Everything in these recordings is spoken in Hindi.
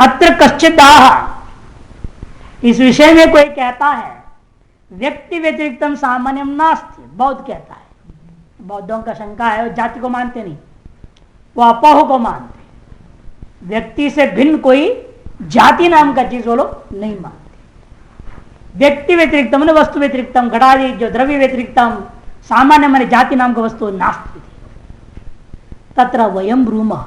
अत्र कश्चिदाह, इस विषय में कोई कहता है व्यक्ति व्यतिरिक्तम सामान्यम नास्ति, बौद्ध कहता है। बौद्धों का शंका है, वो जाति को मानते नहीं, वो अपोह को मानते। व्यक्ति से भिन्न कोई जाति नाम का चीज वो लोग नहीं मानते। व्यक्ति व्यतिरिक्तम ने वस्तु व्यतिरिक्तम, घटादि जो द्रव्य व्यतिरिक्तम, सामान्य माने जाति नाम का वस्तु नास्ति तत्र वयम ब्रूमः।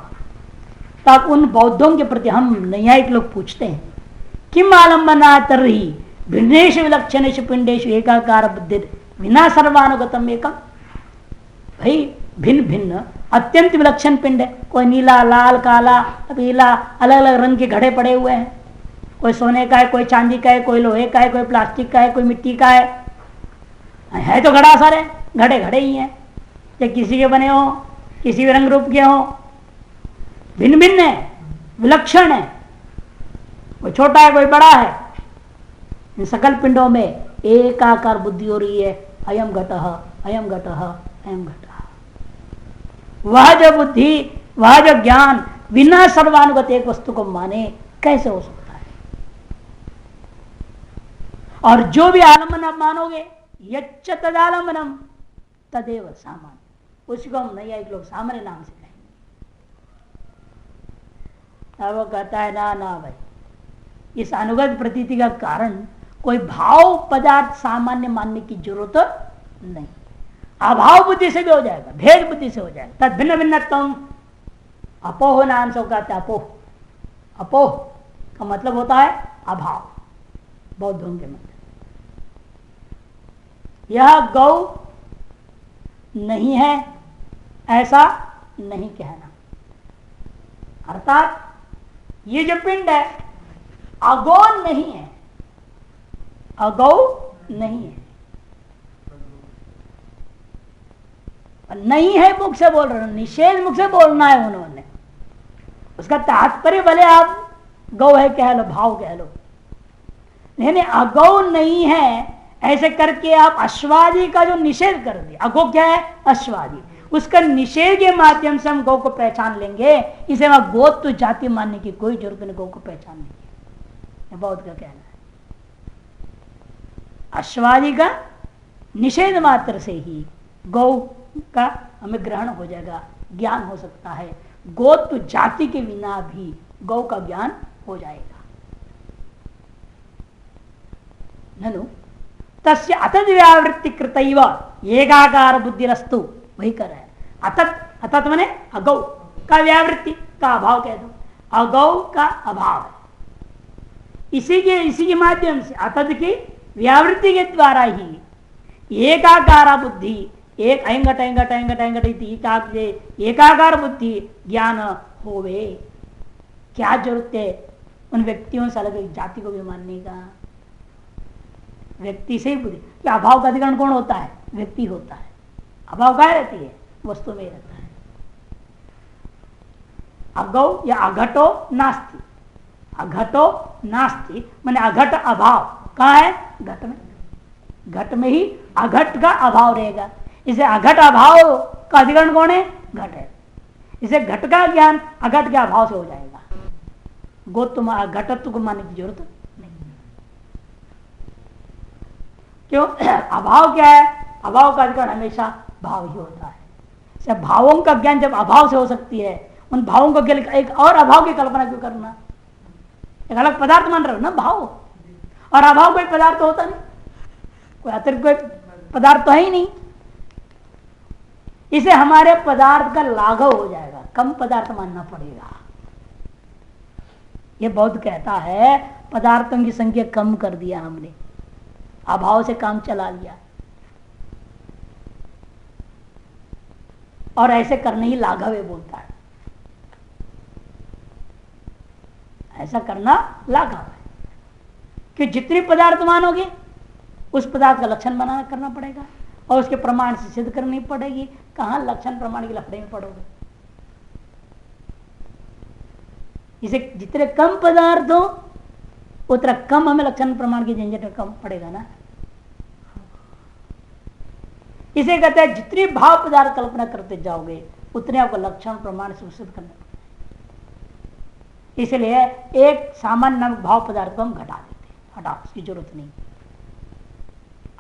तब उन बौद्धों के प्रति हम नैयायिक लोग पूछते हैं, किम आलम्बना तर्हि भिन्नेषु विलक्षणेषु पिंडेषु एकाकार बुद्धि विना सर्वानुगतम एकम। भाई भिन्न भिन्न अत्यंत विलक्षण पिंड है, कोई नीला, लाल, काला, पीला, अलग अलग रंग के घड़े पड़े हुए हैं। कोई सोने का है, कोई चांदी का है, कोई लोहे का है, कोई प्लास्टिक का है, कोई मिट्टी का है तो घड़ा सारे घड़े घड़े ही हैं, चाहे किसी के बने हो, किसी भी रंग रूप के हो, भिन्न भिन्न है, विलक्षण है। कोई छोटा है, कोई बड़ा है। इन सकल पिंडों में एकाकार बुद्धि हो रही है, अयम घटः अयम घटः अयम घटः। वह जो बुद्धि, वह जो ज्ञान बिना सर्वानुगत एक वस्तु को माने कैसे हो सकता है? और जो भी आलम्बन आप मानोगे, यच्च तदालम्बनम तदेव सामान्य, उसको हम नैयायिक लोग सामान्य नाम से कहेंगे। अब वो कहता है ना ना भाई, इस अनुगत प्रतीति का कारण कोई भाव पदार्थ सामान्य मानने की जरूरत नहीं, अभाव बुद्धि से भी हो जाएगा, भेद बुद्धि से हो जाएगा। तद भिन्न भिन्नत्वम अपोह नाम से कहते हैं। अपोह, अपोह का मतलब होता है अभाव बौद्धों के मत। यह गौ नहीं है ऐसा नहीं कहना, अर्थात ये जो पिंड है अगौ नहीं है, अगौ नहीं है। नहीं है मुख से बोल रहे, निषेध मुख से बोलना है उन्होंने। उसका तात्पर्य भले आप गौ है कह लो, भाव कह लो, लेकिन अगौ नहीं है ऐसे करके आप अश्वादी का जो निषेध कर दिया। अगौ क्या है? अश्वादी। उसका निषेध के माध्यम से हम गौ को पहचान लेंगे। इसे वहां गोत्व जाति मानने की कोई जरूरत नहीं, गौ को पहचानने की। बौद्ध का कहना है अश्वादी का निषेध मात्र से ही गौ का हमें ग्रहण हो जाएगा, ज्ञान हो सकता है। गोत्व जाति के बिना भी गौ का ज्ञान हो जाएगा। ननु तस्य अतद व्यावृत्ति कृतैव एकाकार बुद्धिरस्तु, वही कर रहा है। अतत, अतत माने अगौ का व्यावृत्ति का अभाव कह दो, अगौ का अभाव है। इसी के माध्यम से अतत की व्यावृत्ति के द्वारा ही एकाकार बुद्धि, एक अयंगट अयंगट अयंगट अयंगट एकाकार बुद्धि ज्ञान होवे। क्या जरूरत है उन व्यक्तियों से अलग जाति को भी मानने का? व्यक्ति से ही बुद्धि, क्या अभाव का अधिकरण कौन होता है? व्यक्ति होता है। अभाव क्या रहती है? वस्तु में रहता है। अगौ या अघटो नास्ति, अघटो नास्ति माने अघट अभाव कहाँ है? घट में। घट में ही अघट का अभाव रहेगा। इसे अघट अभाव का अधिकरण कौन है? घट है। इसे घट का ज्ञान अघट के अभाव से हो जाएगा। गोत्व घटत्व को मानने की जरूरत नहीं। क्यों? अभाव क्या है? अभाव का अधिकरण हमेशा भाव ही होता है। इसे भावों का ज्ञान जब अभाव से हो सकती है, उन भावों को एक और अभाव की कल्पना क्यों करना? एक अलग पदार्थ मान रहे हो ना भाव, और अभाव कोई पदार्थ होता नहीं, कोई अतिरिक्त कोई पदार्थ तो है ही नहीं। इसे हमारे पदार्थ का लाघव हो जाएगा, कम पदार्थ मानना पड़ेगा। यह बौद्ध कहता है पदार्थों की संख्या कम कर दिया हमने, अभाव से काम चला लिया, और ऐसे करने ही लाघव है बोलता है। ऐसा करना लाघव है कि जितने पदार्थ मानोगे उस पदार्थ का लक्षण बनाना करना पड़ेगा, और उसके प्रमाण से सिद्ध करनी पड़ेगी। कहां लक्षण प्रमाण के लफड़े में पड़ोगे? इसे जितने कम पदार्थ हो उतना कम हमें लक्षण प्रमाण की झंझट कम पड़ेगा ना। इसे कहते हैं जितने भाव पदार्थ कल्पना करते जाओगे उतने आपको लक्षण प्रमाण से सिद्ध करना पड़ेगा। इसलिए एक सामान्य भाव पदार्थ को हम घटा देते हैं, हटा, उसकी जरूरत नहीं,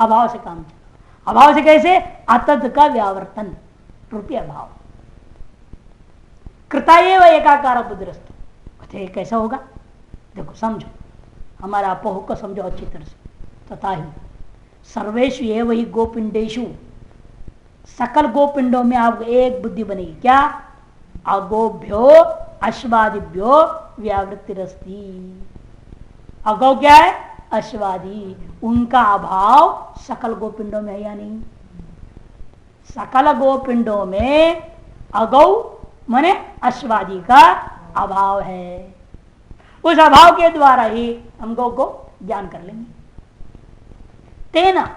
अभाव से काम चला। अभाव से कैसे? अतद का व्यावर्तन रूपी अभाव। कृता एव एकाकार बुद्धिरस्तु, कैसा होगा? देखो समझो, हमारा अपोह को समझो अच्छी तरह से। तथा ही सर्वेषु एव ही गोपिंडेशु, सकल गोपिंडों में आपको एक बुद्धि बनेगी, क्या? अगोभ्यो अश्वादिभ्यो व्यावृत्तिरस्ति। अगो क्या है? अश्वादी, उनका अभाव सकल गोपिंडों में है या नहीं? सकल गोपिंडों में अगौ माने अश्वादी का अभाव है। उस अभाव के द्वारा ही हम गौ को ज्ञान कर लेंगे। तेना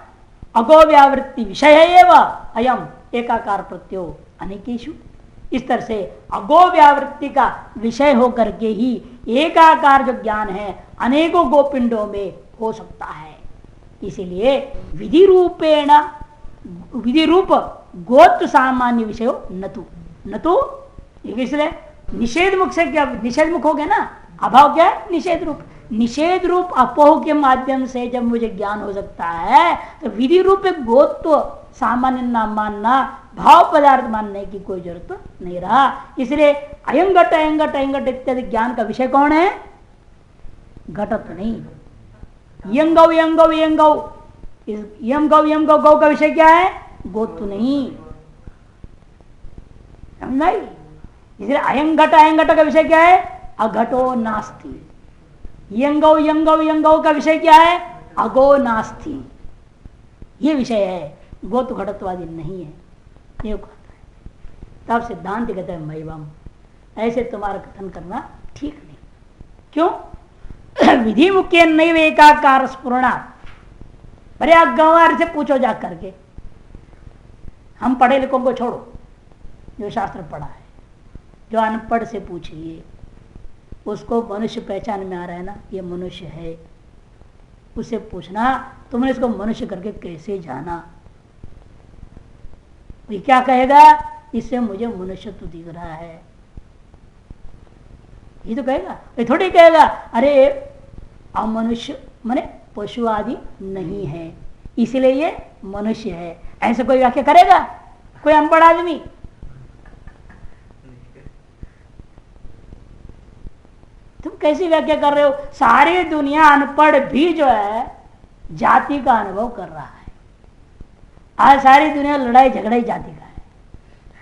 अगो व्यावृत्ति विषय एवं अयम एकाकार प्रत्यो अनेकेषु। इस तरह से अगो व्यावृत्ति का विषय होकर के ही एकाकार जो ज्ञान है अनेकों गोपिंडों में हो सकता है। इसीलिए विधि रूपेण, विधि रूप गोत्र सामान्य विषय न तो इसलिए निषेध मुख से क्या? निषेध मुख हो गया ना, अभाव क्या है? निषेध रूप। निषेध रूप अपोह के माध्यम से जब मुझे ज्ञान हो सकता है तो विधि रूप गोत्व सामान्य नाम मानना, भाव पदार्थ मानने की कोई जरूरत नहीं रहा। इसलिए अयंगट अयंगट अयंगट इत्यादि ज्ञान का विषय कौन है? घटत नहीं। यंगौ यंगौ यंगौ, यंगौ यंगौ गौ का विषय क्या है? गोत्व नहीं, नहीं। इसलिए अयंगट अयंगट का विषय क्या है? अघटो नास्ति। यंगौ यंगौ यंगौ का विषय क्या है? अगो नास्ति। ये विषय है, गोत्व घटत्वादि नहीं है, ये कहता है। तब सिद्धांत कहते हैं मैवम, ऐसे तुम्हारा कथन करना ठीक नहीं। क्यों? विधि मुख्य नहीं एकाकार स्फुरणा। अरे आप गंवार से पूछो जा करके, हम पढ़े लिखों को छोड़ो जो शास्त्र पढ़ा है, जो अनपढ़ से पूछिए, उसको मनुष्य पहचान में आ रहा है ना, ये मनुष्य है, उससे पूछना तुमने इसको मनुष्य करके कैसे जाना? ये क्या कहेगा? इससे मुझे मनुष्यत्व दिख रहा है, ये तो कहेगा। ये थोड़ी कहेगा अरे अमनुष्य माने पशु आदि नहीं है इसलिए ये मनुष्य है, ऐसे कोई व्याख्या करेगा कोई अनपढ़ आदमी? तुम कैसी व्याख्या कर रहे हो? सारी दुनिया अनपढ़ भी जो है जाति का अनुभव कर रहा है। आज सारी दुनिया लड़ाई झगड़ा जाति का है।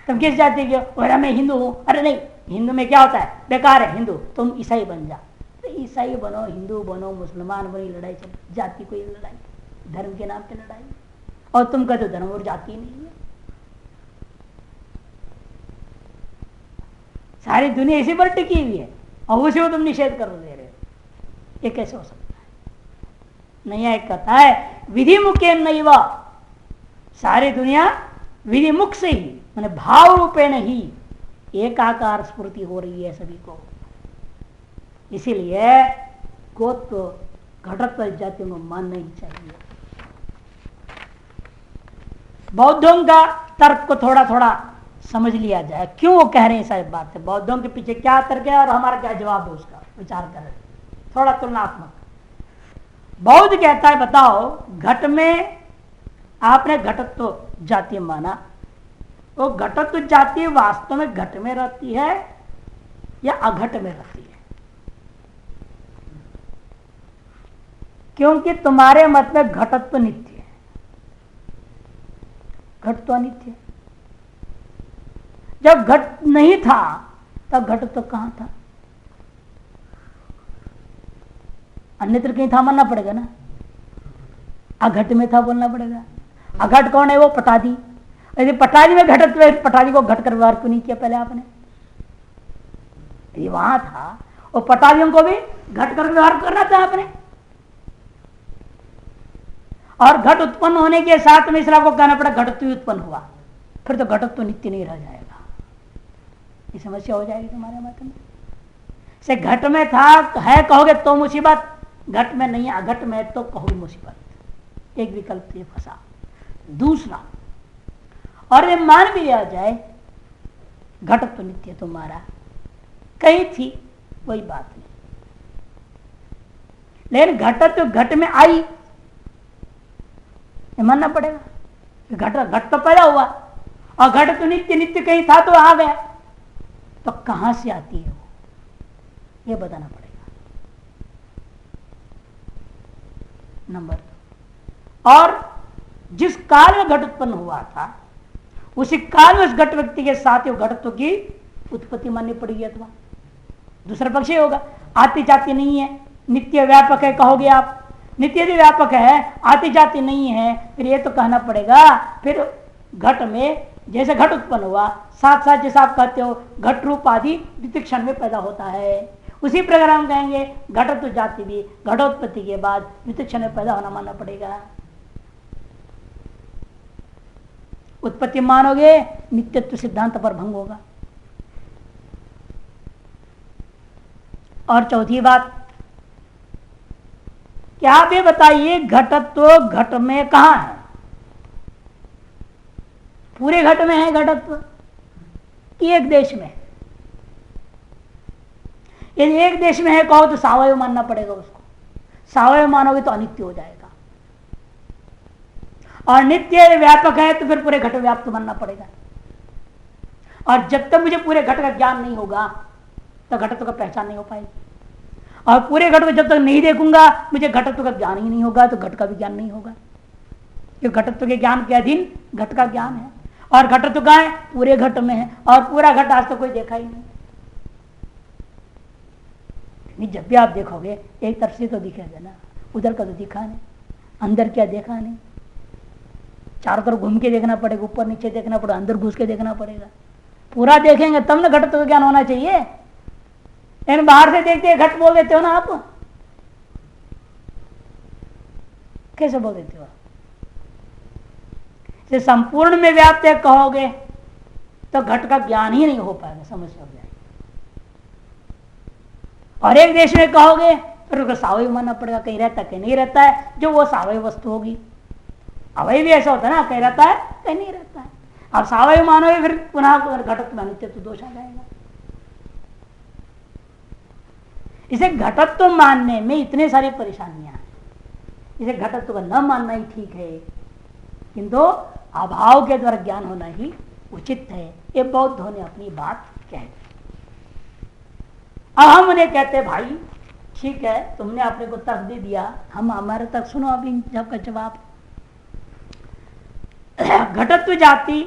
तुम किस जाति के हो? अरे मैं हिंदू हूं। अरे नहीं, हिंदू में क्या होता है? बेकार है हिंदू, तुम ईसाई बन जा। तो ईसाई बनो, हिंदू बनो, मुसलमान बनो, लड़ाई चल, जाति कोई लड़ाई, धर्म के नाम पे लड़ाई। और तुम कहते हो धर्म और जाति नहीं है। सारी दुनिया इसी पर टिकी हुई है और उसी को तुम निषेध कर दे रहे हो, ये कैसे हो सकता है? नहीं, एक कहता है विधि मुख्य नहीं, वह सारी दुनिया विधि मुख से ही मैंने भाव रूपे नहीं एकाकार स्फूर्ति हो रही है सभी को। इसीलिए गोत्व घटत्व जातियों को मानना ही चाहिए। बौद्धों का तर्क को थोड़ा थोड़ा समझ लिया जाए, क्यों वो कह रहे हैं सारी बातें, बौद्धों के पीछे क्या तर्क है और हमारा क्या जवाब है, उसका विचार करें थोड़ा तुलनात्मक। बौद्ध कहता है बताओ, घट में आपने घटत्व जाति माना, वो घटत्व जाति वास्तव में घट में रहती है या अघट में रहती है? क्योंकि तुम्हारे मत में घटत्व नित्य है, घट तो अनित्य है। जब घट नहीं था तब घटत्व कहां था? अन्यत्र कहीं था मानना पड़ेगा ना, अघट में था बोलना पड़ेगा। अघट कौन है? वो पटादी। यदि पटादी में घटत्व है, पटादी को घट कर व्यवहार क्यों नहीं किया पहले आपने? यदि वहां था और पटादियों को भी घट कर व्यवहार करना था आपने। और घट उत्पन्न होने के साथ में इसलिए आपको कहना पड़ा घटत्व उत्पन्न हुआ, फिर तो घटत्व नित्य नहीं रह जाएगा, ये समस्या हो जाएगी तुम्हारे मत में। से घट में था है कहोगे तो मुसीबत, घट में नहीं है अघट में तो कहोगे मुसीबत। एक विकल्प ये फंसा। दूसरा, और ये मान भी लिया जाए घटत्व नित्य तुम्हारा, कहीं थी कोई बात नहीं। लेकिन घटत तो घट में आई, मानना पड़ेगा। घट तो पैदा हुआ और घट तो नित्य नित्य कहीं था तो आ गया, तो कहां से आती है वो, ये बताना पड़ेगा। नंबर, और जिस काल में घट उत्पन्न हुआ था उसी काल में उस घट व्यक्ति के साथ घटत्व की उत्पत्ति माननी पड़ेगी, अथवा दूसरा पक्ष ही होगा। आती जाती नहीं है, नित्य व्यापक है कहोगे आप, नित्य यदि व्यापक है आती जाती नहीं है, फिर ये तो कहना पड़ेगा फिर घट में जैसे घट उत्पन्न हुआ साथ साथ जैसा आप कहते हो घट रूप आदि द्वितीय क्षण में पैदा होता है, उसी प्रकार हम कहेंगे घटत्व जाति भी घटोत्पत्ति के बाद द्वितीय क्षण में पैदा होना मानना पड़ेगा। उत्पत्ति मानोगे नित्यत्व सिद्धांत पर भंग होगा। और चौथी बात, क्या आप ये बताइए घटत्व घट में कहां है? पूरे घट में है घटत्व कि एक देश में? यदि एक देश में है कहो तो सावयव मानना पड़ेगा उसको, सावयव मानोगे तो अनित्य हो जाएगा, और नित्य व्यापक है तो फिर पूरे घट व्याप्त मानना पड़ेगा। और जब तक मुझे पूरे घट का ज्ञान नहीं होगा तो घटत्व का पहचान नहीं हो पाएगी, और पूरे घट को जब तक नहीं देखूंगा मुझे घटत्व का ज्ञान ही नहीं होगा तो घट का भी ज्ञान नहीं होगा, क्योंकि घटत्व के ज्ञान के अधीन घट का ज्ञान है, और घटत्व कहां है? पूरे घट में है, और पूरा घट आज तक कोई देखा ही नहीं। जब भी आप देखोगे एक तरफ से तो दिखेगा ना, उधर का तो दिखा नहीं, अंदर क्या देखा नहीं, चारों तरफ घूम के देखना पड़ेगा, ऊपर नीचे देखना पड़ेगा, अंदर घुस के देखना पड़ेगा, पूरा देखेंगे तब ना घटत्व का ज्ञान होना चाहिए। इन बाहर से देखते घट बोल देते हो ना आप, कैसे बोल देते हो आप? संपूर्ण में व्याप्त है कहोगे तो घट का ज्ञान ही नहीं हो पाएगा, समस्या हो जाएगी। और एक देश में कहोगे फिर उसको सावयव मानना पड़ेगा, कहीं रहता कहीं नहीं रहता है, जो वो सावयव वस्तु होगी। अवय भी ऐसा होता है ना, कहीं रहता है कहीं नहीं रहता है। अब सावयव मानोगे फिर पुनः घटत्व में अनित्यत्व दोष आ जाएगा। इसे घटत्व मानने में इतने सारी परेशानियां हैं, इसे घटत्व का न मानना ही ठीक है, किंतु अभाव के द्वारा ज्ञान होना ही उचित है। ये बौद्धों ने अपनी बात कह दी। अब हम उन्हें कहते भाई ठीक है तुमने अपने को तर्क दे दिया, हम हमारे तक सुनो अभी सबका जवाब। घटत्व जाति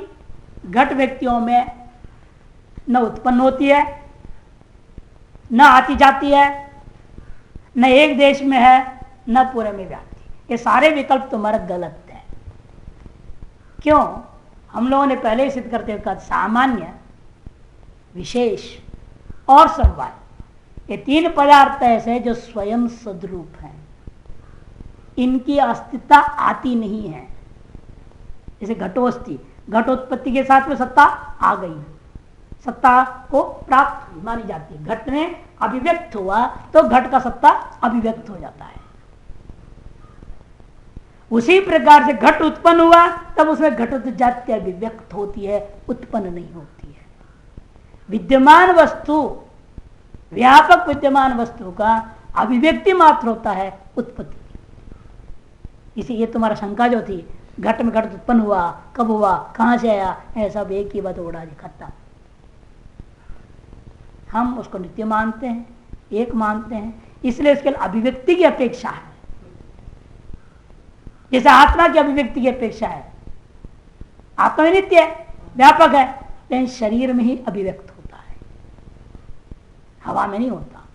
घट व्यक्तियों में न उत्पन्न होती है, न आती जाती है, न एक देश में है, न पूरे में व्याप्ति। ये सारे विकल्प तुम्हारा गलत है। क्यों? हम लोगों ने पहले ही सिद्ध करते हुए कहा सामान्य, विशेष और समवाय, ये तीन पदार्थ ऐसे जो स्वयं सद्रूप हैं, इनकी अस्तित्व आती नहीं है। जैसे घटोस्ति, घटोत्पत्ति के साथ में सत्ता आ गई, सत्ता को प्राप्त मानी जाती है। घट में अभिव्यक्त हुआ तो घट का सत्ता अभिव्यक्त हो जाता है। उसी प्रकार से घट उत्पन्न हुआ तब उसमें घटोत्पत्ति जाति अभिव्यक्त होती है, उत्पन्न नहीं होती है। विद्यमान वस्तु, व्यापक विद्यमान वस्तु का अभिव्यक्ति मात्र होता है, उत्पत्ति। इसी ये तुम्हारा शंका जो थी घट में घट उत्पन्न हुआ, कब हुआ, कहां से आया, ऐसा एक ही बात उड़ा दिखाता। हम उसको नित्य मानते हैं, एक मानते हैं, इसलिए इसके अभिव्यक्ति की अपेक्षा है। जैसे आत्मा की अभिव्यक्ति की अपेक्षा है। आत्मा में नित्य है, व्यापक है, लेकिन शरीर में ही अभिव्यक्त होता है, हवा में नहीं होता।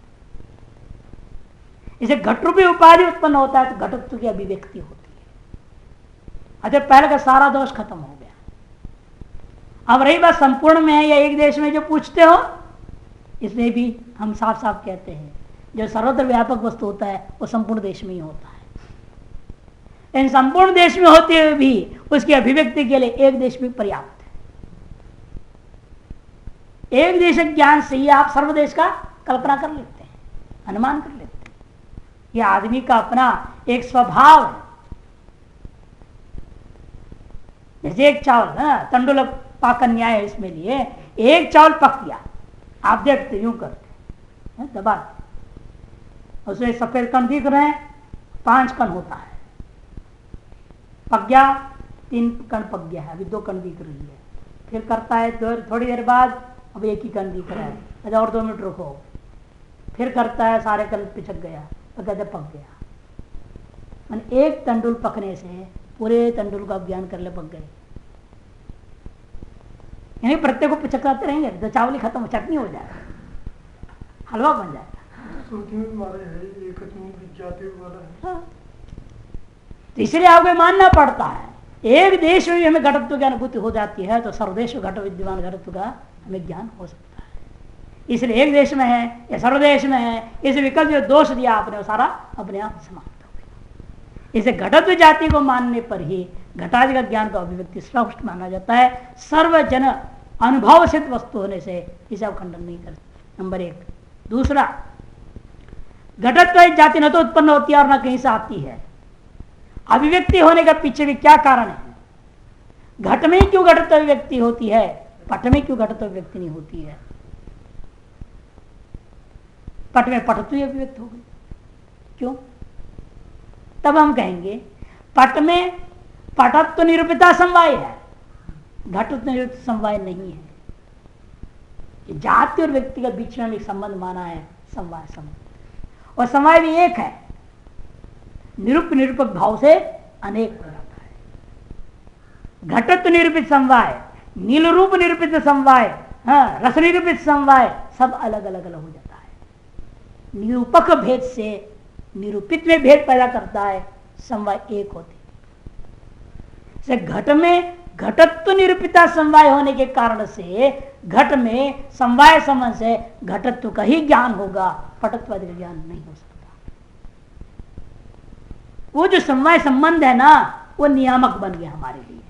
इसे घट रूपी उपाधि उत्पन्न होता है तो घटत्व की अभिव्यक्ति होती है। अच्छा, पहले का सारा दोष खत्म हो गया। अब रही बात संपूर्ण में है या एक देश में जो पूछते हो, इसमें भी हम साफ साफ कहते हैं जो सर्वत्र व्यापक वस्तु होता है वो संपूर्ण देश में ही होता है। इन संपूर्ण देश में होते हुए भी उसकी अभिव्यक्ति के लिए एक देश भी पर्याप्त है। एक देश ज्ञान से ही आप सर्वदेश का कल्पना कर लेते हैं, अनुमान कर लेते हैं। यह आदमी का अपना एक स्वभाव है। जैसे एक चावल ना, तंडुल पाक न्याय इसमें लिए एक चावल पक गया, आप देखते यूं करते, दबा, उसमें सफेद कण दिख रहे हैं, 5 कण होता है, पक गया, 3 कण पक गया है, अभी 2 कण दिख रही है, फिर करता है थोड़ी देर बाद अब 1 ही कण दिख रहा है, अच्छा और 2 मिनट रुको, फिर करता है सारे कण पिछक गया तो कहते पक गया। मन एक तंडुल पकने से पूरे तंडुल का ज्ञान कर ले पक गए, यानी प्रत्येक को पिछकाते रहेंगे तो चावल खत्म हो, चटनी हो जाएगा, हलवा बन जाएगा। तो इसलिए आपको मानना पड़ता है, एक देश में भी हमें घटत्व की अनुभूति हो जाती है तो सर्वदेश घट विद्यमान घटत्व का हमें ज्ञान हो सकता है। इसलिए एक देश में है या सर्वदेश में है, इस विकल्प जो दोष दिया आपने वो सारा अपने आप समाप्त हो गया। इसे घटत्व जाति को मानने पर ही घटादि का ज्ञान का अभिव्यक्ति स्पष्ट माना जाता है। सर्वजन अनुभव सिद्ध वस्तु होने से इसे आप खंडन नहीं करते, नंबर 1। दूसरा, घटत्व जाति न तो उत्पन्न होती है और न कहीं से आती है। अभिव्यक्ति होने का पीछे भी क्या कारण है? घट में क्यों घटत्व अभिव्यक्ति होती है, पट में क्यों घटत्व अभिव्यक्ति नहीं होती है? पट में पटत्व अभिव्यक्त हो गई, क्यों? तब हम कहेंगे पट में पटत्व निरूपिता समवाय है, घटत्व निरूपित समवाय नहीं है। जाति और व्यक्ति के बीच में एक संबंध माना है, समवाय संबंध, और समवाय भी एक है, निरूपक भाव से अनेक हो जाता है। घटत्व निरूपित समवाय, नील रूप निरूपित समवाय, रस निरूपित समवाय सब अलग अलग हो जाता है। निरूपक भेद से निरूपित में भेद पैदा करता है, समवाय एक होती है। घट में घटत्व निरूपिता समवाय होने के कारण से घट में समवाय संबंध से घटत्व का ही ज्ञान होगा, पटत्व का ज्ञान नहीं हो सकता। वो जो समवाय संबंध है ना, वो नियामक बन गया हमारे लिए,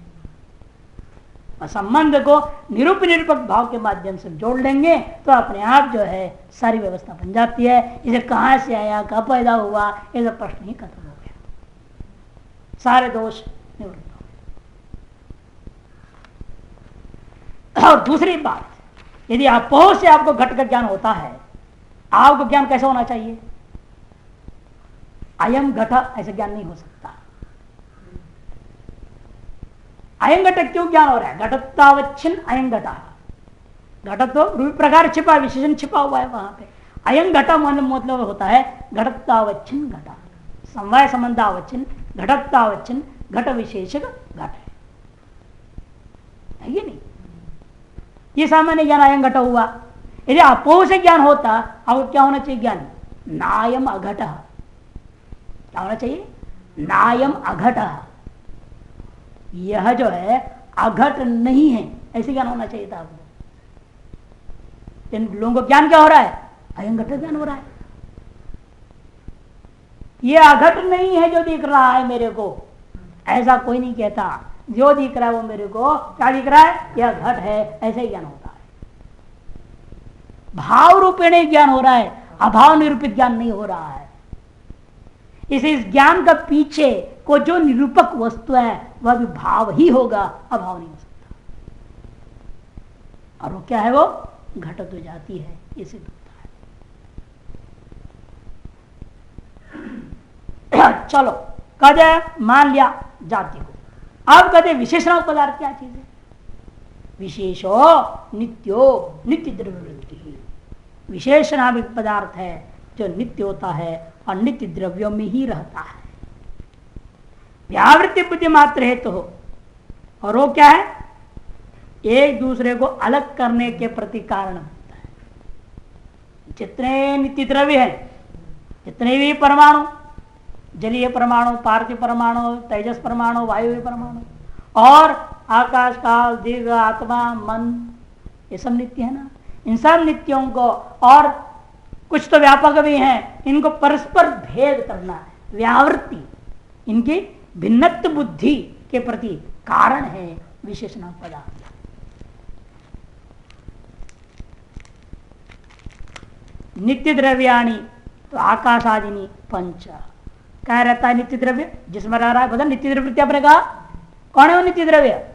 और संबंध को निरूपक भाव के माध्यम से जोड़ लेंगे तो अपने आप जो है सारी व्यवस्था बन जाती है। इसे कहां से आया, कब पैदा हुआ, ये सब प्रश्न ही खत्म हो गया, सारे दोष निवृत्त हो गए। और दूसरी बात, यदि अपोह से आपको घट का ज्ञान होता है, आपको ज्ञान कैसे होना चाहिए? अयम घट ऐसा ज्ञान नहीं हो सकता। अयम घट क्यों ज्ञान हो रहा है? घटत्वावच्छिन्न अयम घट, घटत्व रूप प्रकार छिपा, विशेषण छिपा हुआ है वहां पे। अयम घट मतलब होता है घटत्वावच्छिन्न घट, समवाय संबंधावच्छिन्न, घटत्वावच्छिन्न, घट विशेषक घट है ये नहीं। ये सामान्य ज्ञान अयम घट हुआ। यदि अपोह से ज्ञान होता, आपको क्या होना चाहिए ज्ञान? नायम अघट, क्या होना चाहिए? नायम अघट, यह जो है अघट नहीं है, ऐसे ज्ञान होना चाहिए था आपको। इन लोगों को ज्ञान क्या हो रहा है? अयम घट ज्ञान हो रहा है। यह अघट नहीं है जो दिख रहा है मेरे को, ऐसा कोई नहीं कहता। जो दिख रहा है वो मेरे को क्या दिख रहा है? यह घट है, ऐसे ही ज्ञान होता है। भाव रूपेण ज्ञान हो रहा है, अभाव निरूपित ज्ञान नहीं हो रहा है। इस ज्ञान का पीछे को जो निरूपक वस्तु है वह भी भाव ही होगा, अभाव नहीं हो सकता। और वो क्या है? वो घटत्व जाति है, ये सिद्ध होता है। चलो कदे मान लिया जाति को, अब कदे विशेषण पदार्थ क्या चीज है? विशेषो नित्यो नित्य द्रव्यवृत्ति, विशेषणात्मक पदार्थ है जो नित्य होता है और नित्य द्रव्यों में ही रहता है। व्यावृत्ति बुद्धि मात्र हेतु हो, और वो क्या है? एक दूसरे को अलग करने के प्रति कारण होता है। जितने नित्य द्रव्य हैं, जितने भी परमाणु, जलीय परमाणु, पार्थिव परमाणु, तेजस परमाणु, वायु परमाणु, और आकाश काल दीर्घ आत्मा मन, ये सब नित्य है ना। इन सब नित्यों को, और कुछ तो व्यापक भी हैं, इनको परस्पर भेद करना है, व्यावृत्ति, इनकी भिन्नत्व बुद्धि के प्रति कारण है विशेषण पदार्थ। नित्य द्रव्याणी तो आकाश आदिनी पंच, क्या रहता है नित्य द्रव्य? जिसमें रह रहा है, बता नित्य द्रव्य आपने कहा कौन है वो नित्य द्रव्य?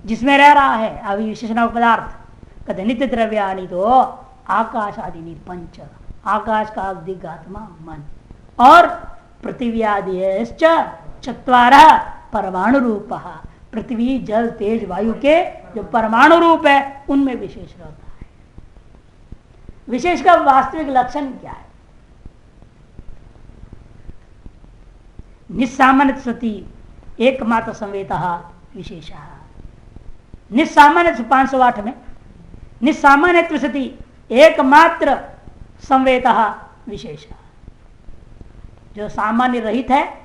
जिसमें रह रहा है। अभी विशेषण पदार्थ कहते नित्य द्रव्याणी तो आकाश आदिनी पंच, आकाश का दिगात्मा मन और पृथ्वी चत्वारः परमाणु रूप, पृथ्वी जल तेज वायु के जो परमाणु रूप है उनमें विशेष रहता है। विशेष का वास्तविक लक्षण क्या है? निस्सामान्य सती एकमात्र संवेता विशेष। निस्सामान्य 508 में निस्सामान्य सती एकमात्र संवेता विशेष, जो सामान्य रहित है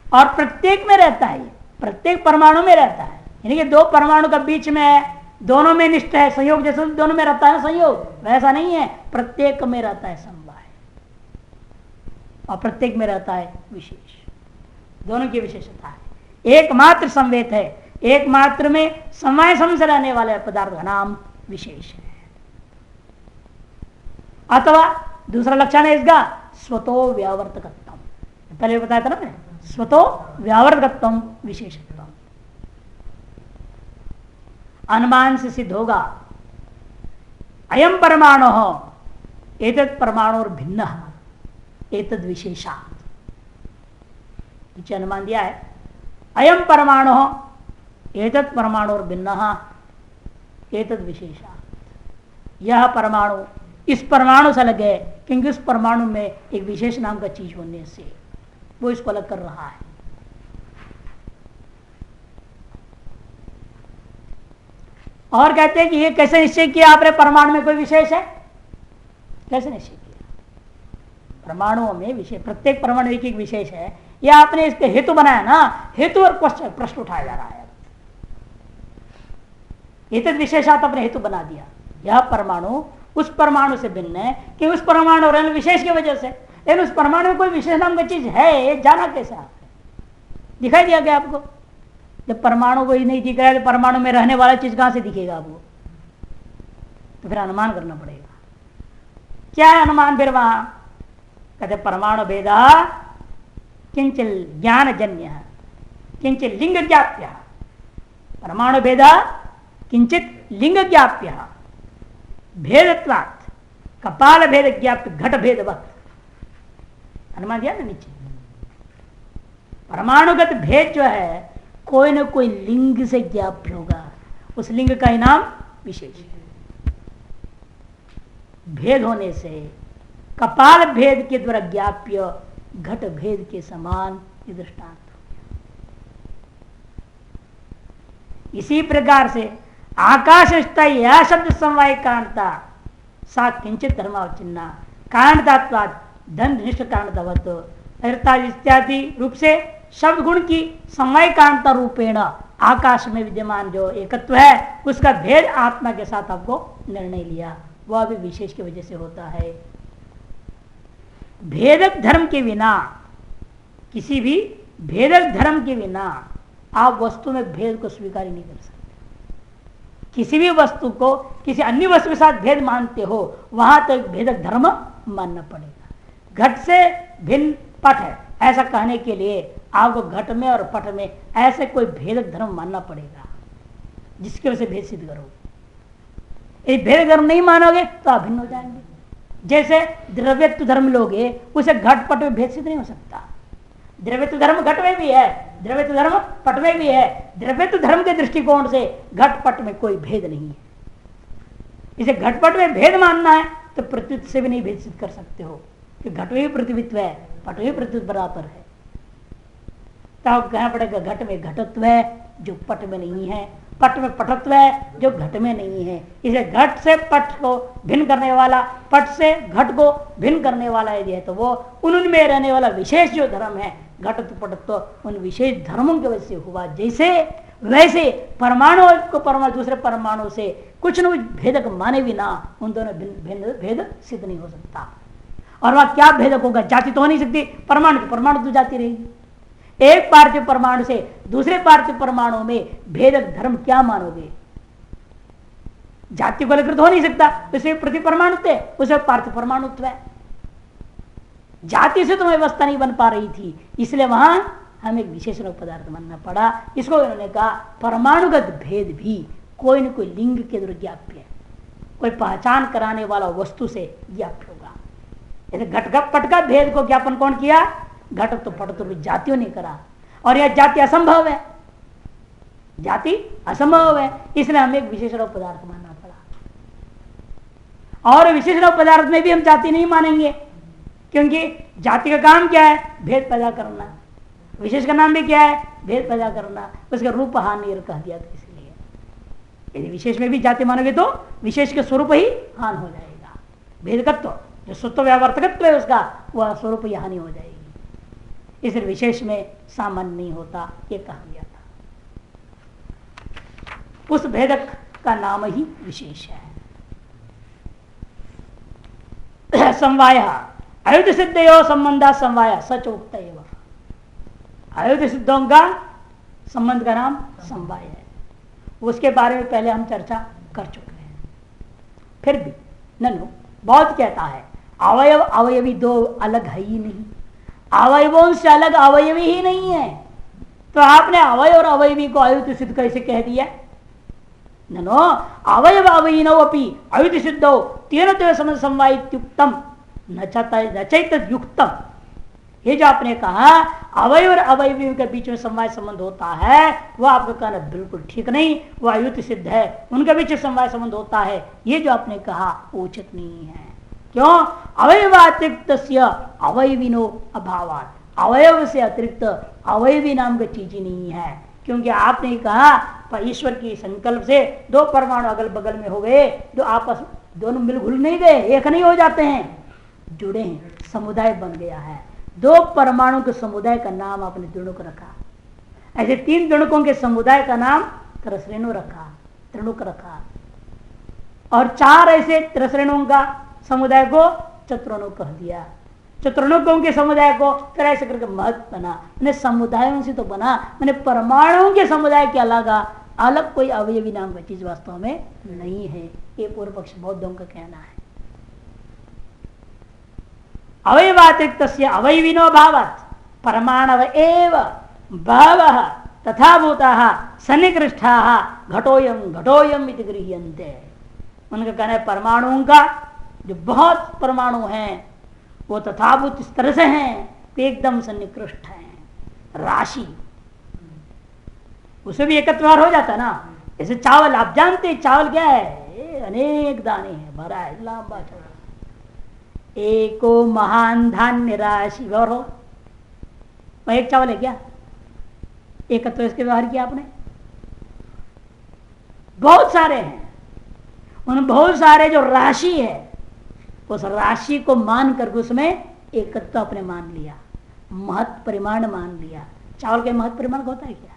और प्रत्येक में रहता है, प्रत्येक परमाणु में रहता है। यानी कि दो परमाणु का बीच में है, दोनों में निष्ठ है, संयोग जैसे दोनों में रहता है संयोग, वैसा नहीं है, प्रत्येक में रहता है समवाय और प्रत्येक में रहता है विशेष। दोनों की विशेषता है। एकमात्र संवेद है, एकमात्र में समय समझ रहने वाले पदार्थ का नाम विशेष है। अथवा दूसरा लक्षण है इसका स्वतो व्यावर्तकत्वम, पहले बताया था ना मैंने, स्वतो व्यावर्तकत्वम विशेषत्वम। अनुमान से सिद्ध होगा अयम परमाणु एतत् परमाणु भिन्न एतद् विशेषा। नीचे अनुमान दिया है अयम परमाणु एतत् परमाणु भिन्न एतद् विशेषा। यह परमाणु इस परमाणु से अलग है क्योंकि उस परमाणु में एक विशेष नाम का चीज होने से वो इसको अलग कर रहा है। और कहते हैं कि ये कैसे निश्चय किया आपने परमाणु में कोई विशेष है? कैसे निश्चय किया? परमाणुओं में विशेष, प्रत्येक परमाणु एक एक विशेष है, या आपने इसके हेतु बनाया ना, हेतु और प्रश्न उठाया जा रहा है। ये तो विशेषात अपने हेतु बना दिया। यह परमाणु उस परमाणु से भिन्न है कि उस परमाणु और विशेष की वजह से, लेकिन उस परमाणु में कोई विशेष नाम की चीज है, जाना कैसे आपने? दिखाई दिया गया आपको? जब परमाणु को ही नहीं दिख रहा है तो परमाणु में रहने वाला चीज कहां से दिखेगा आपको? तो फिर अनुमान करना पड़ेगा। क्या है अनुमान? फिर वहां कहते परमाणु भेदा किंचित ज्ञान जन्य किंचित लिंग ज्ञाप्य। परमाणु भेदा किंचित लिंग ज्ञाप्य भेदत्वात् कपाल भेद ज्ञाप्य घट भेदवत्। अनुमान दिया ना नीचे। परमाणुगत भेद जो है कोई न कोई लिंग से ज्ञाप्य होगा, उस लिंग का ही नाम विशेष है। भेद होने से कपाल भेद के द्वारा ज्ञाप्य घट भेद के समान दृष्टांत। इसी प्रकार से आकाश यह शब्द समवाय कारणता सा किंचित धर्मावचिन्ना कारणतात्वाद दंड निष्ठ कारणतवत इत्यादि रूप से शब्द गुण की समवाय कारणता रूपेण आकाश में विद्यमान जो एकत्व है उसका भेद आत्मा के साथ आपको निर्णय लिया, वह भी विशेष की वजह से होता है। भेदक धर्म के बिना, किसी भी भेदक धर्म के बिना आप वस्तु में भेद को स्वीकार नहीं कर सकते। किसी भी वस्तु को किसी अन्य वस्तु के साथ भेद मानते हो, वहां तो एक भेदक धर्म मानना पड़ेगा। घट से भिन्न पट है ऐसा कहने के लिए आपको घट में और पट में ऐसे कोई भेदक धर्म मानना पड़ेगा जिसकी वजह से भेद सिद्ध करोगे। एक भेदक धर्म नहीं मानोगे तो अभिन्न हो जाएंगे। जैसे द्रव्यत्व धर्म लोगे, उसे घट पट में भेद सिद्ध नहीं हो सकता। द्रव्यत्व धर्म घट में भी है, द्रव्यत्व धर्म पट में भी है। द्रव्यत्व धर्म के दृष्टिकोण से घट पट में कोई भेद नहीं है। इसे घटपट में भेद मानना है तो पृथ्वी से भी नहीं भेद सिद्ध कर सकते हो कि घट में भी पृथ्वीत्व है, पट में पृथ्वी बराबर है। तब कहना पड़ेगा घट में घटत्व है जो पट में नहीं है, पट में पटत्व है जो घट में नहीं है। इसे घट से पट को भिन्न करने वाला, पट से घट को भिन्न करने वाला यदि है तो वो उनमें रहने वाला विशेष जो धर्म है घटत्व पटत्व उन विशेष धर्मों की वजह से हुआ। जैसे वैसे परमाणु को परमाणु दूसरे परमाणु से कुछ न कुछ भेदक माने बिना उन दोनों भिन्न भेद सिद्ध नहीं हो सकता। और वह क्या भेदक होगा? जाति तो हो नहीं सकती। परमाणु की परमाणु तो जाती रहेगी। एक पार्थिव परमाणु से दूसरे पार्थिव परमाणु में भेदक धर्म क्या मानोगे? जाति को लेकर तो हो नहीं सकता। उसे प्रति परमाणुत्व है, उसे पार्थिव परमाणुत्व है। जाति से तो व्यवस्था नहीं बन पा रही थी, इसलिए वहां हमें विशेष रूप पदार्थ मानना पड़ा। इसको उन्होंने कहा परमाणुगत भेद भी कोई न कोई लिंग के द्वारा ज्ञाप्य है, कोई पहचान कराने वाला वस्तु से ज्ञाप्य होगा। घट का पट का भेद को ज्ञापन कौन किया? घट तो पट तो भी जातियों ने करा, और यह जाति असंभव है, जाति असंभव है, इसलिए हमें एक विशेषण पदार्थ मानना पड़ा। और विशेषण पदार्थ में भी हम जाति नहीं मानेंगे, क्योंकि जाति का काम क्या है? भेद पैदा करना। विशेष का नाम भी क्या है? भेद पैदा करना। उसका रूप हानि कह दिया था। इसलिए यदि विशेष में भी जाति मानोगे तो विशेष के स्वरूप ही हानि हो जाएगा। भेदकत्व जो स्वत्व व्यावर्तकत्व है उसका, वह स्वरूप ही हानि हो जाएगी। इसलिए विशेष में सामान्य नहीं होता, ये कहा गया था। उस भेदक का नाम ही विशेष है। समवाय अयुध सिद्धयो संबंधा समवाय सच उक्त एवं। अयुध सिद्धों का संबंध का नाम समवाय है। उसके बारे में पहले हम चर्चा कर चुके हैं। फिर भी ननु बहुत कहता है अवयव अवयवी दो अलग है ही नहीं, अवयवों से अलग अवयवी ही नहीं है, तो आपने अवयव और अवयवी को अयुध सिद्ध कैसे कह दिया? ननो अवयव अवयिनौ अपि अयुध सिद्धौ तेन तो समवायित्युक्तम नचैत युक्तम। ये जो आपने कहा अवयव और अवयवी के बीच में समवाय संबंध होता है, वह आपका कहना बिल्कुल ठीक नहीं। वह अयुत सिद्ध है, उनके बीच में समवाय संबंध होता है, ये जो आपने कहा उचित नहीं है। क्यों? अवयवातिरिक्त अवयविनो अभावात, अवयव से अतिरिक्त अवयवी नाम की चीज ही नहीं है। क्योंकि आपने कहा ईश्वर की संकल्प से दो परमाणु अगल बगल में हो गए, जो आपस दोनों मिलघुल नहीं गए, एक नहीं हो जाते हैं, जुड़े हैं, समुदाय बन गया है। दो परमाणु के समुदाय का नाम आपने त्रिणुक रखा। ऐसे तीन त्रिणुकों के समुदाय का नाम त्रसरेणु रखा, त्रिणुक रखा, और चार ऐसे त्रसरेणुओं का समुदाय को चतुर्णुक कह दिया। चतुर्णुकों के समुदाय को फिर ऐसे करके महत बना। मैंने समुदायों से तो बना, मैंने परमाणुओं के समुदाय के अलग कोई अवयवी नाम का चीज वास्तव में नहीं है। ये पूर्व पक्ष बौद्धों का कहना है। अवयवातिरिक्त अवयविनो भावात् परमाणव एव बहवः तथा भूताः सन्निकृष्टाः घटोयम इति गृह्यन्ते। उनका कहना है परमाणुओं का जो बहुत परमाणु हैं वो तथाभूत इस तरह से हैं कि एकदम सन्निकृष्ट हैं, राशि उसे भी एकत्वार हो जाता ना। जैसे चावल, आप जानते हैं चावल क्या है? अनेक दाने हैं, भरा है, लंबा चौड़ा, एको महान धान्य राशि। और हो वह एक चावल है क्या? एकत्व इसके व्यवहार किया आपने? बहुत सारे हैं, उन बहुत सारे जो राशि है उस राशि को मान करके उसमें एकत्व अपने मान लिया, महत् परिमाण मान लिया। चावल के महत् परिमाण होता है क्या?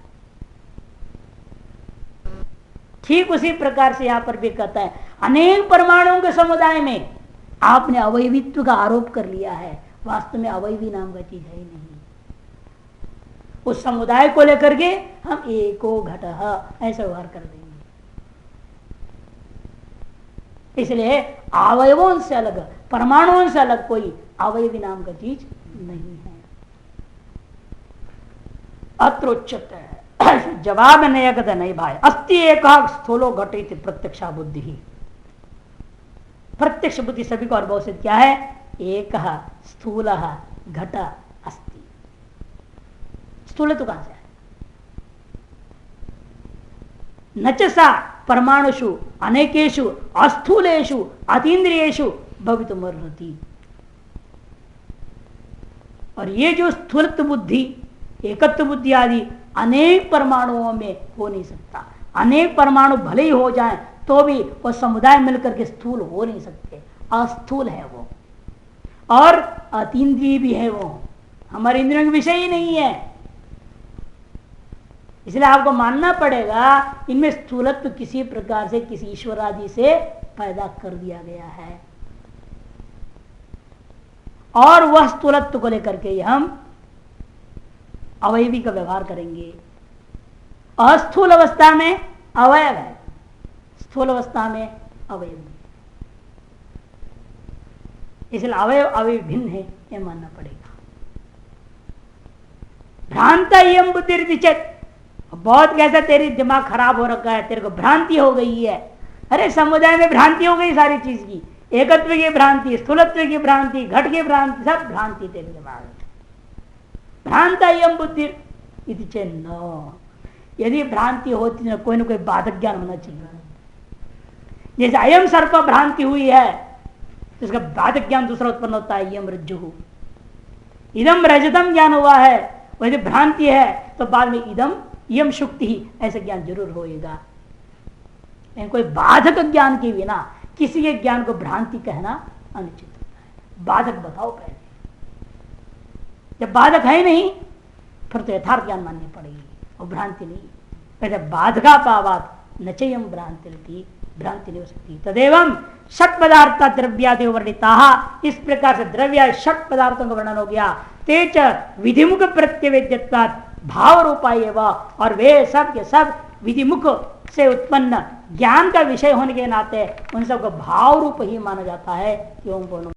ठीक उसी प्रकार से यहां पर भी कहता है अनेक परमाणुओं के समुदाय में आपने अवयवित्व का आरोप कर लिया है, वास्तव में अवयवी नाम का चीज है ही नहीं। उस समुदाय को लेकर के हम एको घट ऐसा व्यवहार कर देंगे। इसलिए अवयवों से अलग, परमाणुओं से अलग कोई अवयवी नाम का चीज नहीं है। अत्रोच्यते जवाब में नहीं कहते नहीं भाई अस्ति एक स्थूलो घटित प्रत्यक्षा बुद्धि ही। प्रत्यक्ष बुद्धि सभी को अनुभव सिद्ध क्या है? एक स्थूल घट अस्ति। स्थूल तो कहां से है? नचसा परमाणुषु अनेकेषु अस्थूलेषु अतीन्द्रियेषु भवितुमर्हति। और ये जो स्थूलत्व बुद्धि, एकत्व बुद्धि आदि अनेक परमाणुओं में हो नहीं सकता। अनेक परमाणु भले ही हो जाएं तो भी वो समुदाय मिलकर के स्थूल हो नहीं सकते, अस्थूल है वो, और अतीन्द्रिय भी है वो, हमारे इंद्रियों का विषय ही नहीं है। इसलिए आपको मानना पड़ेगा इनमें स्थूलत्व किसी प्रकार से किसी ईश्वर आदि से पैदा कर दिया गया है, और वह स्थूलत्व को लेकर के हम अवयवी का व्यवहार करेंगे। अस्थूल अवस्था में अवयव है, स्थूल अवस्था में अवयव, इसलिए अवयव अवयव भिन्न है, यह मानना पड़ेगा। भ्रांता यम बुद्धि चेत, बहुत कैसा तेरी दिमाग खराब हो रखा है, तेरे को भ्रांति हो गई है। अरे समुदाय में भ्रांति हो गई सारी चीज की, एकत्व की भ्रांति, स्थूलत्व की भ्रांति, घट की भ्रांति, सब भ्रांति तेरे दिमाग में। भ्रांता यम बुद्धि इति चेन्न, यदि भ्रांति होती है कोई ना कोई बाधक ज्ञान होना चाहिए। जैसे अयम सर्प भ्रांति हुई है तो इसका बाधक ज्ञान दूसरा उत्पन्न होता है, यम रज्जु। इदम रजतम ज्ञान हुआ है, वैसे भ्रांति है तो बाद में इदम यम शुक्ति ही, ऐसा ज्ञान जरूर होएगा। कोई बाधक ज्ञान के बिना किसी के ज्ञान को भ्रांति कहना अनुचित होता है। बाधक बताओ पहले, जब बाधक है नहीं फिर तो यथार्थ ज्ञान माननी पड़ेगी और भ्रांति नहीं। पहले बाधका पावात नचयम भ्रांति, भ्रांति नहीं हो सकती। तदेवं षट पदार्थ द्रव्यादि वर्णिता, इस प्रकार से द्रव्य षट पदार्थों का वर्णन हो गया। तेज विधिमुख प्रत्यवेद्यत्वात् भाव रूपा एवं, और वे सब के सब विधिमुख से उत्पन्न ज्ञान का विषय होने के नाते उन सबको भाव रूप ही माना जाता है। ओम पूर्ण